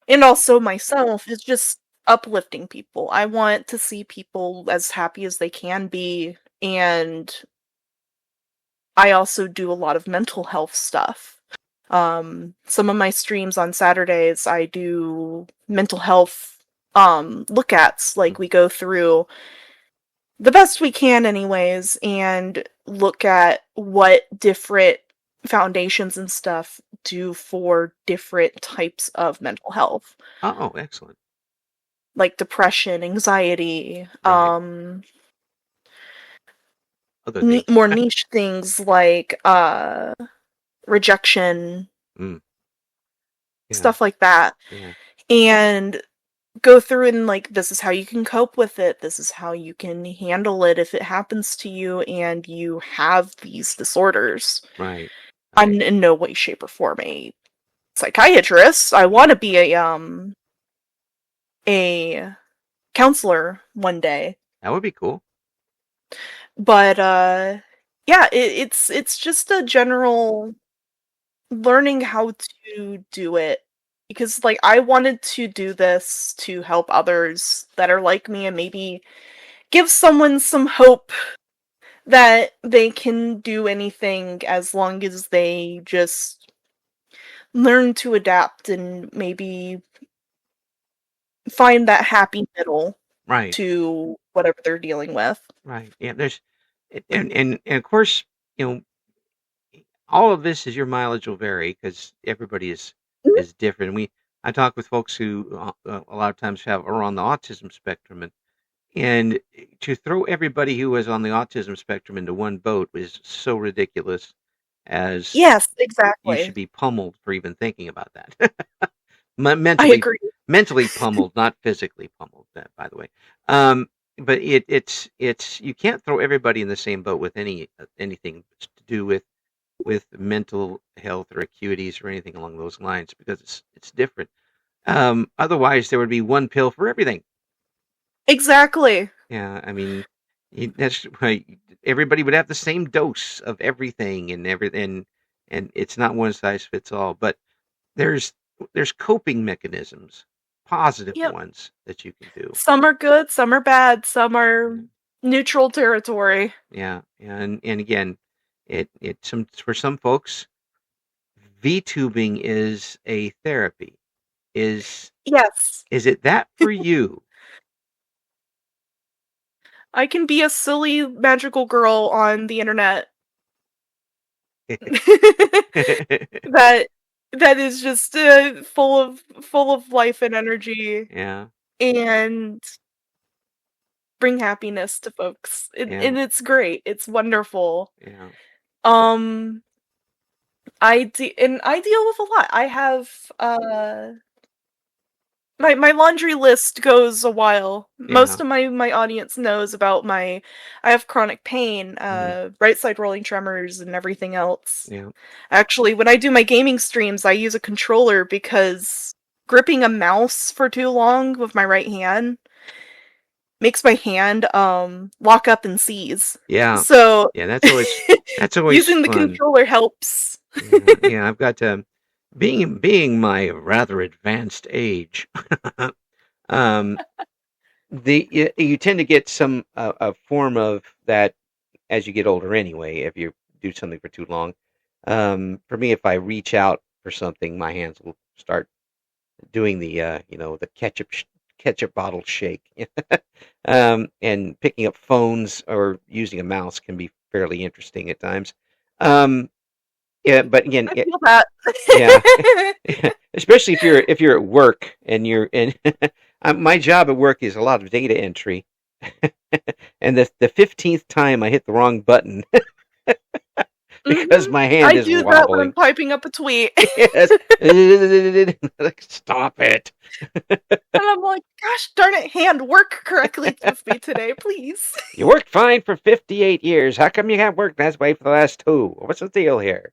[SPEAKER 2] and also myself, is just uplifting people. I want to see people as happy as they can be, and I also do a lot of mental health stuff. Some of my streams on Saturdays, I do mental health look ats. Like, we go through the best we can, anyways, and look at what different foundations and stuff do for different types of mental health,
[SPEAKER 1] Oh, excellent.
[SPEAKER 2] like depression, anxiety,
[SPEAKER 1] Right. Other things.
[SPEAKER 2] more niche things like rejection,
[SPEAKER 1] Mm, yeah,
[SPEAKER 2] stuff like that.
[SPEAKER 1] yeah,
[SPEAKER 2] And go through and, like, this is how you can cope with it, this is how you can handle it if it happens to you and you have these disorders.
[SPEAKER 1] right,
[SPEAKER 2] I'm
[SPEAKER 1] right.
[SPEAKER 2] in no way, shape, or form a psychiatrist. I
[SPEAKER 1] Yeah,
[SPEAKER 2] wanna be a counselor one day,
[SPEAKER 1] that would be cool.
[SPEAKER 2] but, yeah, it's just a general learning how to do it, because, like, I wanted to do this to help others that are like me and maybe give someone some hope that they can do anything as long as they just learn to adapt and maybe find that happy middle
[SPEAKER 1] Right,
[SPEAKER 2] to whatever they're dealing with.
[SPEAKER 1] right. Yeah, and of course, you know, all of this is your mileage will vary because everybody
[SPEAKER 2] Mhm.
[SPEAKER 1] is different. I talk with folks who a lot of times have are on the autism spectrum, and to throw everybody who is on the autism spectrum into one boat is so ridiculous. As
[SPEAKER 2] Yes,
[SPEAKER 1] you should
[SPEAKER 2] exactly.
[SPEAKER 1] be pummeled for even thinking about that.
[SPEAKER 2] I
[SPEAKER 1] mentally
[SPEAKER 2] agree.
[SPEAKER 1] mentally pummeled, not physically pummeled. By the way, um, but it's you can't throw everybody in the same boat with anything to do with mental health or acuities or anything along those lines because it's different. Otherwise, there would be one pill for everything.
[SPEAKER 2] Exactly.
[SPEAKER 1] Yeah, I mean, that's why everybody would have the same dose of everything and everything, and it's not one size fits all. But there's there's coping mechanisms, positive
[SPEAKER 2] Yep.
[SPEAKER 1] ones that you can do.
[SPEAKER 2] Some are good, some are bad, some are
[SPEAKER 1] Yeah,
[SPEAKER 2] neutral territory.
[SPEAKER 1] yeah, and again, it some for some folks, VTubing is a therapy. Is
[SPEAKER 2] Yes.
[SPEAKER 1] is it that for you?
[SPEAKER 2] I can be a silly magical girl on the internet. That that is just, full of life and energy
[SPEAKER 1] Yeah,
[SPEAKER 2] and bring happiness to folks,
[SPEAKER 1] yeah,
[SPEAKER 2] and it's great, it's wonderful.
[SPEAKER 1] yeah,
[SPEAKER 2] Um, I deal with a lot. I have, my laundry list goes a while. Most
[SPEAKER 1] yeah,
[SPEAKER 2] of my audience knows about my I have chronic pain,
[SPEAKER 1] mhm,
[SPEAKER 2] right side rolling tremors and everything else.
[SPEAKER 1] yeah,
[SPEAKER 2] Actually, when I do my gaming streams, I use a controller because gripping a mouse for too long with my right hand makes my hand, lock up and seize.
[SPEAKER 1] yeah,
[SPEAKER 2] So,
[SPEAKER 1] yeah. That's always
[SPEAKER 2] using the
[SPEAKER 1] fun.
[SPEAKER 2] controller helps.
[SPEAKER 1] Yeah, yeah. I've got being my rather advanced age. um, you tend to get some a form of that as you get older anyway. If you do something for too long, for me, if I reach out for something, my hands will start doing the the ketchup bottle shake. And picking up phones or using a mouse can be fairly interesting at times. Um, yeah, but again,
[SPEAKER 2] I feel that.
[SPEAKER 1] yeah, especially if you're at work and you're and my job at work is a lot of data entry, and the 15th time I hit the wrong button because
[SPEAKER 2] Mhm.
[SPEAKER 1] my hand
[SPEAKER 2] I
[SPEAKER 1] is
[SPEAKER 2] do that when I'm
[SPEAKER 1] wobbling.
[SPEAKER 2] typing up a tweet.
[SPEAKER 1] Yes, like, stop it.
[SPEAKER 2] And I'm like, "Gosh darn it, hand, work correctly with me today, please."
[SPEAKER 1] You worked fine for 58 years. How come you haven't worked that way for the last two? What's the deal here?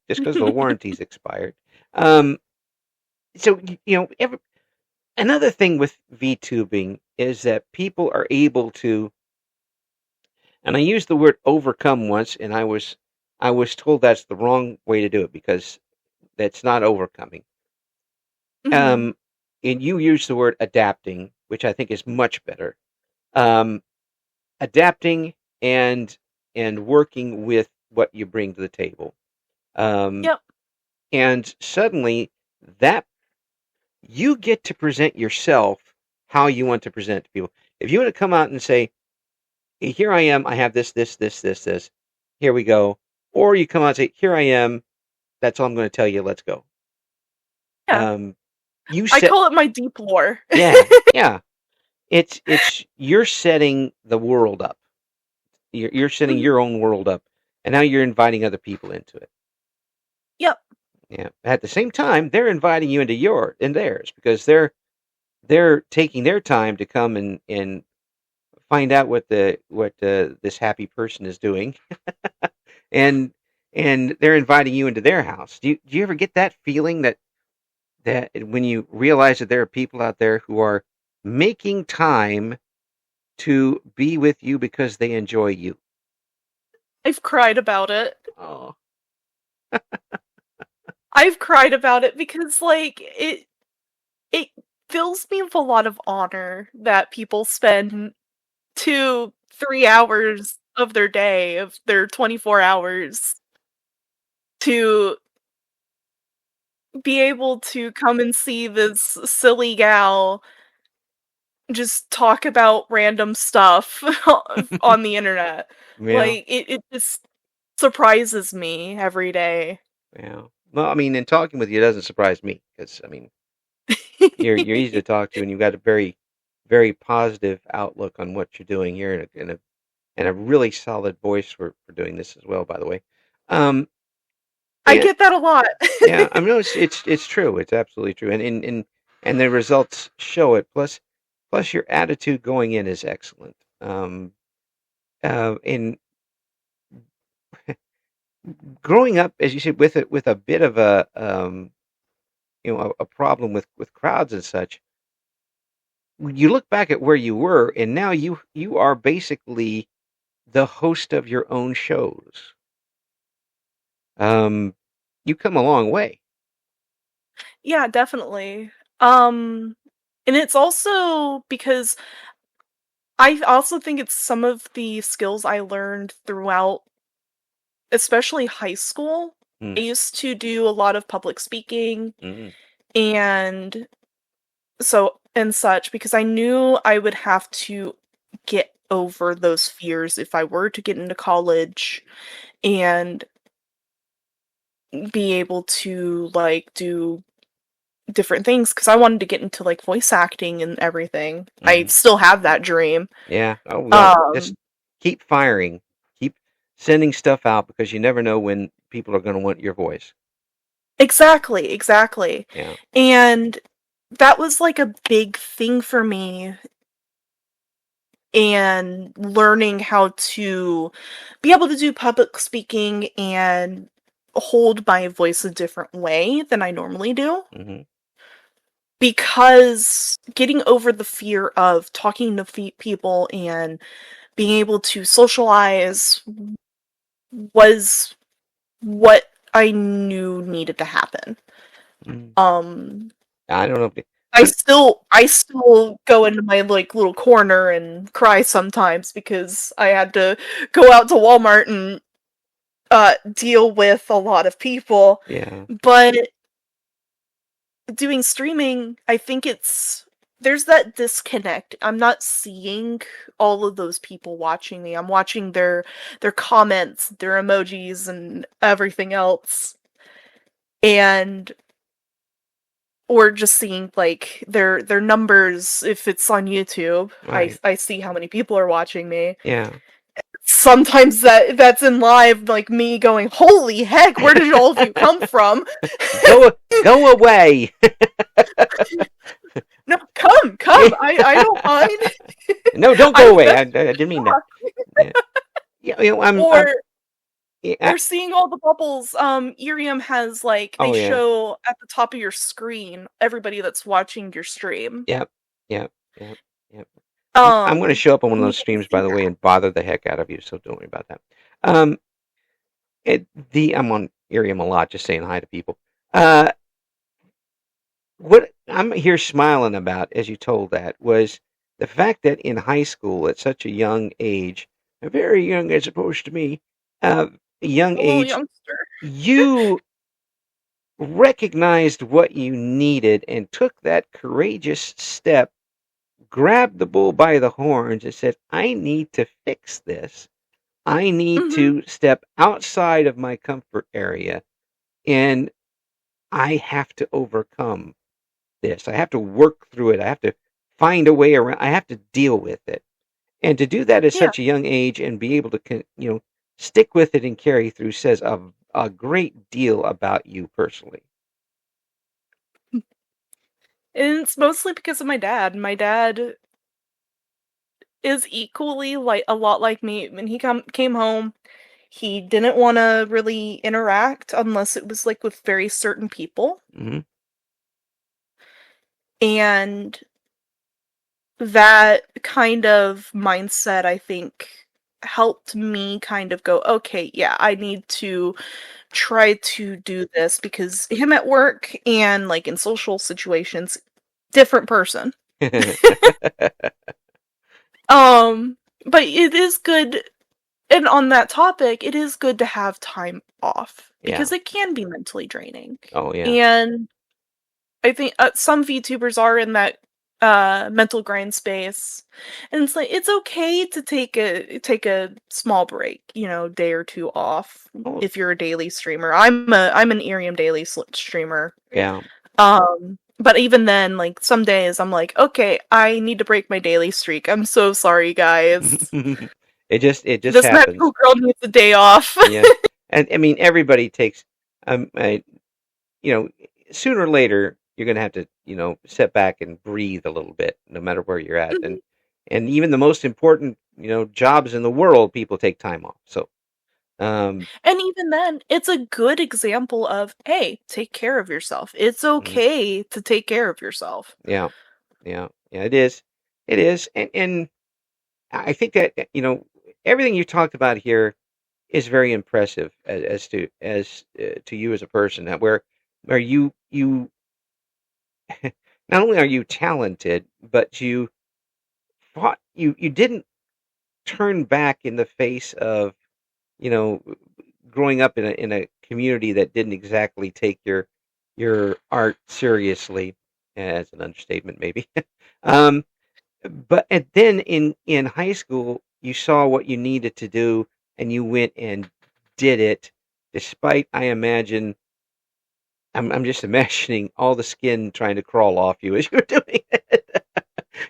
[SPEAKER 1] Just because the warranty's expired. Um, so, another thing with VTubing is that people are able to, and I used the word overcome once, and I was told that's the wrong way to do it because that's not overcoming.
[SPEAKER 2] Mhm.
[SPEAKER 1] Um, and you use the word adapting, which I think is much better. Um, Adapting and working with what you bring to the table. Um,
[SPEAKER 2] Yep.
[SPEAKER 1] and suddenly that you get to present yourself how you want to present to people. If you want to come out and say, "Hey, here I am, I have this, here we go," or you come out and say, "Here I am, that's all I'm going to tell you, let's go."
[SPEAKER 2] Yeah.
[SPEAKER 1] Um, you
[SPEAKER 2] I
[SPEAKER 1] set,
[SPEAKER 2] call it my deep lore.
[SPEAKER 1] yeah, yeah. It's you're setting the world up. You're setting
[SPEAKER 2] Mhm.
[SPEAKER 1] your own world up, and now you're inviting other people into it.
[SPEAKER 2] Yep.
[SPEAKER 1] Yeah. At the same time, they're inviting you into theirs because they're taking their time to come and find out what this happy person is doing, and they're inviting you into their house. Do you ever get that feeling that when you realize that there are people out there who are making time to be with you because they enjoy you?
[SPEAKER 2] I've cried about it.
[SPEAKER 1] Oh,
[SPEAKER 2] I've cried about it because, like, it fills me with a lot of honor that people spend 2, 3 hours of their day, of their 24 hours to be able to come and see this silly gal just talk about random stuff on the internet.
[SPEAKER 1] yeah,
[SPEAKER 2] Like, it just surprises me every day.
[SPEAKER 1] yeah. Well, I mean, and talking with you doesn't surprise me because I mean, you're easy to talk to, and you've got a very positive outlook on what you're doing here, and a really solid voice for doing this as well. By the way, um,
[SPEAKER 2] I
[SPEAKER 1] and
[SPEAKER 2] get that a lot.
[SPEAKER 1] yeah, I mean it's true. It's absolutely true, and the results show it. Plus your attitude going in is excellent. In growing up, as you said, with a bit of a a problem with crowds and such, you look back at where you were, and now you are basically the host of your own shows. Um, you come a long way.
[SPEAKER 2] Yeah, definitely. Um, and it's also because I also think it's some of the skills I learned throughout, especially high school. I
[SPEAKER 1] Mm,
[SPEAKER 2] used to do a lot of public speaking
[SPEAKER 1] mm,
[SPEAKER 2] and and such because I knew I would have to get over those fears if I were to get into college, and be able to like do different things because I wanted to get into like voice acting and everything. I
[SPEAKER 1] Hmm.
[SPEAKER 2] still have that dream.
[SPEAKER 1] Yeah. Oh, well, just
[SPEAKER 2] Um,
[SPEAKER 1] keep firing. Keep sending stuff out because you never know when people are going to want your voice.
[SPEAKER 2] exactly, exactly.
[SPEAKER 1] Yeah.
[SPEAKER 2] And that was like a big thing for me and learning how to be able to do public speaking and hold my voice a different way than I normally do.
[SPEAKER 1] Hmm.
[SPEAKER 2] Because getting over the fear of talking to people and being able to socialize was what I knew needed to happen.
[SPEAKER 1] Mm.
[SPEAKER 2] Um,
[SPEAKER 1] I don't know. I'm.
[SPEAKER 2] I still go into my like little corner and cry sometimes because I had to go out to Walmart and deal with a lot of people.
[SPEAKER 1] Yeah.
[SPEAKER 2] But doing streaming, I think there's that disconnect. I'm not seeing all of those people watching me. I'm watching their comments, their emojis and everything else. And or just seeing like their numbers if it's on YouTube. I
[SPEAKER 1] Right.
[SPEAKER 2] I see how many people are watching me.
[SPEAKER 1] Yeah.
[SPEAKER 2] Sometimes that's in live like me going, "Holy heck, where did all of you come from?"
[SPEAKER 1] Go go away.
[SPEAKER 2] No, come. I don't mind.
[SPEAKER 1] No, don't go
[SPEAKER 2] I'm
[SPEAKER 1] away.
[SPEAKER 2] just
[SPEAKER 1] I didn't mean that.
[SPEAKER 2] shocked.
[SPEAKER 1] Yeah. Yeah. I'm.
[SPEAKER 2] Or
[SPEAKER 1] Yeah.
[SPEAKER 2] or seeing all the bubbles. Irium has like they
[SPEAKER 1] Oh yeah.
[SPEAKER 2] show at the top of your screen everybody that's watching your stream.
[SPEAKER 1] Yep. Yep. Yep. Yep. I'm going to
[SPEAKER 2] Um,
[SPEAKER 1] show up on one of
[SPEAKER 2] and you
[SPEAKER 1] those
[SPEAKER 2] get to
[SPEAKER 1] streams, by
[SPEAKER 2] see
[SPEAKER 1] the way,
[SPEAKER 2] that.
[SPEAKER 1] and bother the heck out of you. So don't worry about that. Um, I'm on Irium a lot, just saying hi to people. Uh, what I'm here smiling about, as you told that, was the fact that in high school, at such a young age, a very young as opposed to me, a young
[SPEAKER 2] A little
[SPEAKER 1] age,
[SPEAKER 2] youngster.
[SPEAKER 1] you recognized what you needed and took that courageous step, grabbed the bull by the horns, and said, I need to fix this. I need
[SPEAKER 2] Mhm.
[SPEAKER 1] to step outside of my comfort area and I have to overcome this. I have to work through it. I have to find a way around. I have to deal with it. And to do that at
[SPEAKER 2] Yeah.
[SPEAKER 1] such a young age and be able to, stick with it and carry through says a great deal about you personally.
[SPEAKER 2] And it's mostly because of my dad. My dad is equally like a lot like me. When he came home, he didn't want to really interact unless it was like with very certain people.
[SPEAKER 1] Hmm.
[SPEAKER 2] And that kind of mindset, I think, helped me kind of go, okay, yeah, I need to try to do this because him at work and like in social situations, different person. Um, but it is good, and on that topic, it is good to have time off
[SPEAKER 1] Yeah.
[SPEAKER 2] because it can be mentally draining.
[SPEAKER 1] Oh yeah.
[SPEAKER 2] And I think some VTubers are in that mental grind space, and it's like it's okay to take a small break, day or two off
[SPEAKER 1] Oh
[SPEAKER 2] if you're a daily streamer. I'm an Irium daily streamer.
[SPEAKER 1] yeah.
[SPEAKER 2] But even then, like some days I'm like, okay, I need to break my daily streak. I'm so sorry, guys.
[SPEAKER 1] it just
[SPEAKER 2] This
[SPEAKER 1] happens.
[SPEAKER 2] magical girl needs a day off.
[SPEAKER 1] Yeah. And I mean everybody takes I, you know, sooner or later you're going to have to, set back and breathe a little bit, no matter where you're at. And
[SPEAKER 2] Mhm.
[SPEAKER 1] even the most important, jobs in the world, people take time off. So,
[SPEAKER 2] And even then, it's a good example of, hey, take care of yourself. It's
[SPEAKER 1] mhm,
[SPEAKER 2] okay to take care of yourself.
[SPEAKER 1] yeah, yeah, yeah, it is, and I think that everything you talked about here is very impressive as to you as a person. Where you not only are you talented, but you didn't turn back in the face of you know growing up in a community that didn't exactly take your art seriously, as an understatement maybe. um but and then in high school you saw what you needed to do and you went and did it, despite I imagine I'm just imagining all the skin trying to crawl off you as you're doing it.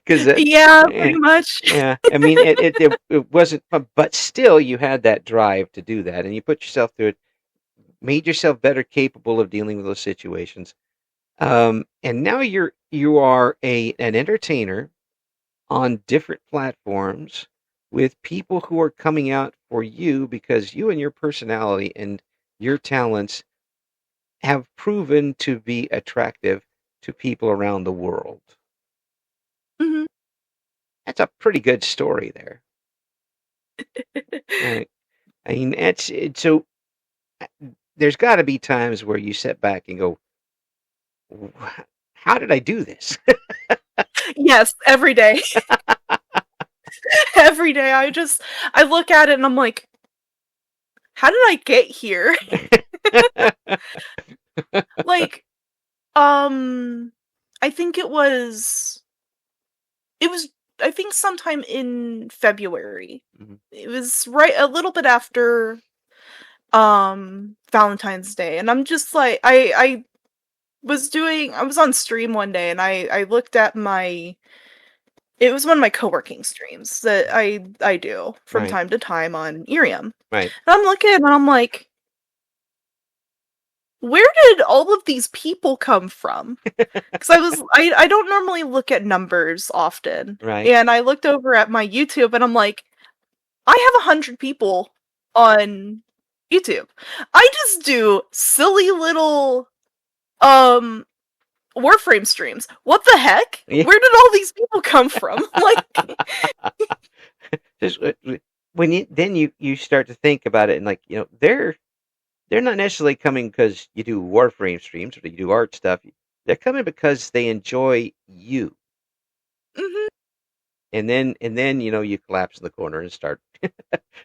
[SPEAKER 1] Because
[SPEAKER 2] Yeah,
[SPEAKER 1] yeah,
[SPEAKER 2] pretty much.
[SPEAKER 1] yeah, I mean it wasn't, but still you had that drive to do that, and you put yourself through it, made yourself better capable of dealing with those situations. And now you are a an entertainer on different platforms with people who are coming out for you because you and your personality and your talents have proven to be attractive to people around the world.
[SPEAKER 2] Mhm.
[SPEAKER 1] That's a pretty good story there. Uh, I mean, so uh, there's got to be times where you sit back and go, "How did I do this?"
[SPEAKER 2] Yes, every day. Every day I look at it and I'm like, "How did I get here?" Like, um, I think it was I think sometime in February.
[SPEAKER 1] Mhm,
[SPEAKER 2] It was right a little bit after, Valentine's Day, and I'm just like I was on stream one day and I looked at my it was one of my co-working streams that I do from
[SPEAKER 1] right,
[SPEAKER 2] time to time on Irium. And
[SPEAKER 1] right.
[SPEAKER 2] I'm looking and I'm like, "Where did all of these people come from?" 'Cause I don't normally look at numbers often,
[SPEAKER 1] Right.
[SPEAKER 2] and I looked over at my YouTube and I'm like, "I have 100 people on YouTube. I just do silly little, um, Warframe streams. What the heck?
[SPEAKER 1] Yeah.
[SPEAKER 2] Where did all these people come from?" Like,
[SPEAKER 1] Just when you start to think about it, and like they're not necessarily coming because you do Warframe streams or you do art stuff. They're coming because they enjoy you,
[SPEAKER 2] mhm.
[SPEAKER 1] and then you collapse in the corner and start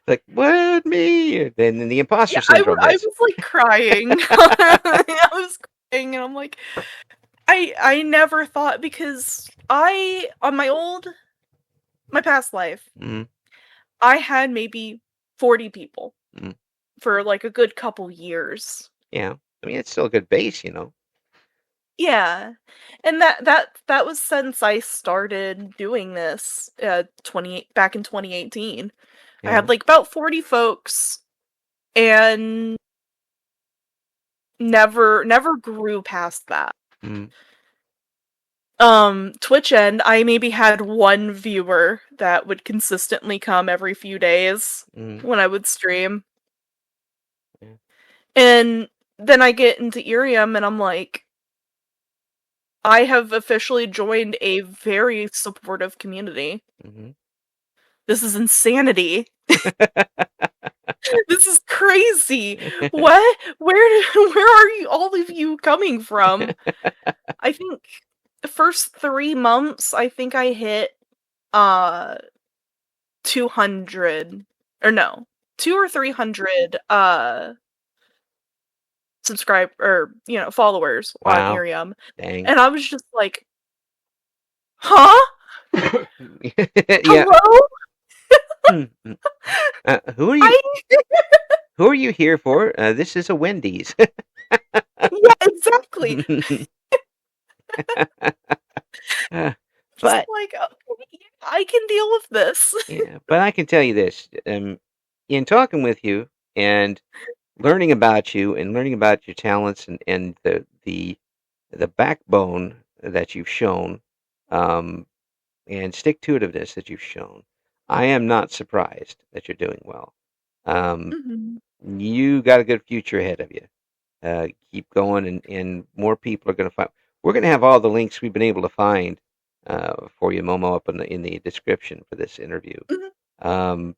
[SPEAKER 1] like, "What, me?" And then the imposter
[SPEAKER 2] Yeah,
[SPEAKER 1] syndrome
[SPEAKER 2] I
[SPEAKER 1] hits.
[SPEAKER 2] was, like, crying. I was crying, and I'm like, I never thought because I on my past life,
[SPEAKER 1] Mm,
[SPEAKER 2] I had maybe 40 people
[SPEAKER 1] mm,
[SPEAKER 2] for, like, a good couple years.
[SPEAKER 1] yeah, I mean it's still a good base.
[SPEAKER 2] Yeah, and that was since I started doing this, 28 back in 2018. I
[SPEAKER 1] Yeah.
[SPEAKER 2] had, like, about 40 folks and never grew past that.
[SPEAKER 1] Mm,
[SPEAKER 2] Twitch end, I maybe had 1 viewer that would consistently come every few days
[SPEAKER 1] mm,
[SPEAKER 2] when I would stream,
[SPEAKER 1] yeah.
[SPEAKER 2] and then I get into Irium and I'm like, I have officially joined a very supportive community.
[SPEAKER 1] Hmm.
[SPEAKER 2] This is insanity. This is crazy. What? Where are you all of you coming from? I think the first 3 months, I think I hit, uh, 200 or no, 2 or 300, followers on
[SPEAKER 1] Wow.
[SPEAKER 2] Irium,
[SPEAKER 1] Dang.
[SPEAKER 2] and I was just like, "Huh?
[SPEAKER 1] Yeah.
[SPEAKER 2] Hello?
[SPEAKER 1] Hmm, mm. Who are you?
[SPEAKER 2] I"
[SPEAKER 1] Who are you here for? This is a Wendy's.
[SPEAKER 2] Yeah, exactly.
[SPEAKER 1] Uh,
[SPEAKER 2] Just
[SPEAKER 1] but
[SPEAKER 2] like, "Okay, yeah, I can deal with this."
[SPEAKER 1] yeah, but I can tell you this: in talking with you and learning about you and learning about your talents and the backbone that you've shown, um, and stick to itiveness that you've shown, I am not surprised that you're doing well. Um,
[SPEAKER 2] Mhm.
[SPEAKER 1] you got a good future ahead of you. Keep going, and more people are going to find. We're going to have all the links we've been able to find for you, Momo, up in the description for this interview.
[SPEAKER 2] Mhm.
[SPEAKER 1] Um,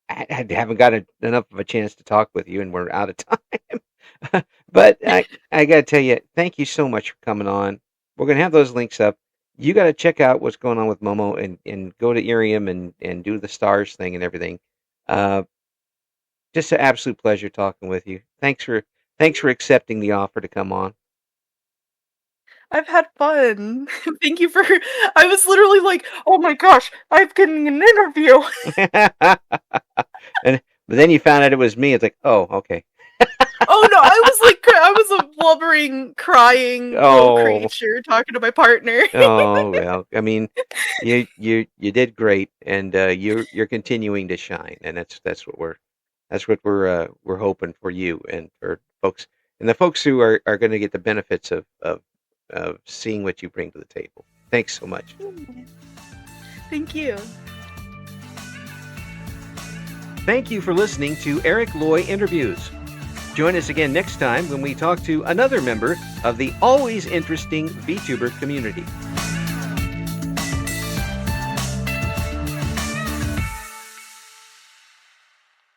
[SPEAKER 1] I haven't got enough of a chance to talk with you, and we're out of time. But I got to tell you, thank you so much for coming on. We're going to have those links up. You got to check out what's going on with Momo and go to Irium and do the stars thing and everything. Uh, just an absolute pleasure talking with you. Thanks for accepting the offer to come on.
[SPEAKER 2] I've had fun. Thank you for I was literally like, "Oh my gosh, I'm getting an interview."
[SPEAKER 1] And but then you found out it was me. It's like, oh, okay.
[SPEAKER 2] Oh no, I was a blubbering, crying little
[SPEAKER 1] Oh,
[SPEAKER 2] creature talking to my partner.
[SPEAKER 1] oh well. I mean, you did great, and you're continuing to shine, and that's what we're hoping for you and for folks and the folks who are going to get the benefits of seeing what you bring to the table. Thanks so much.
[SPEAKER 2] Thank you.
[SPEAKER 1] Thank you for listening to Eric Loy Interviews. Join us again next time when we talk to another member of the always interesting VTuber community.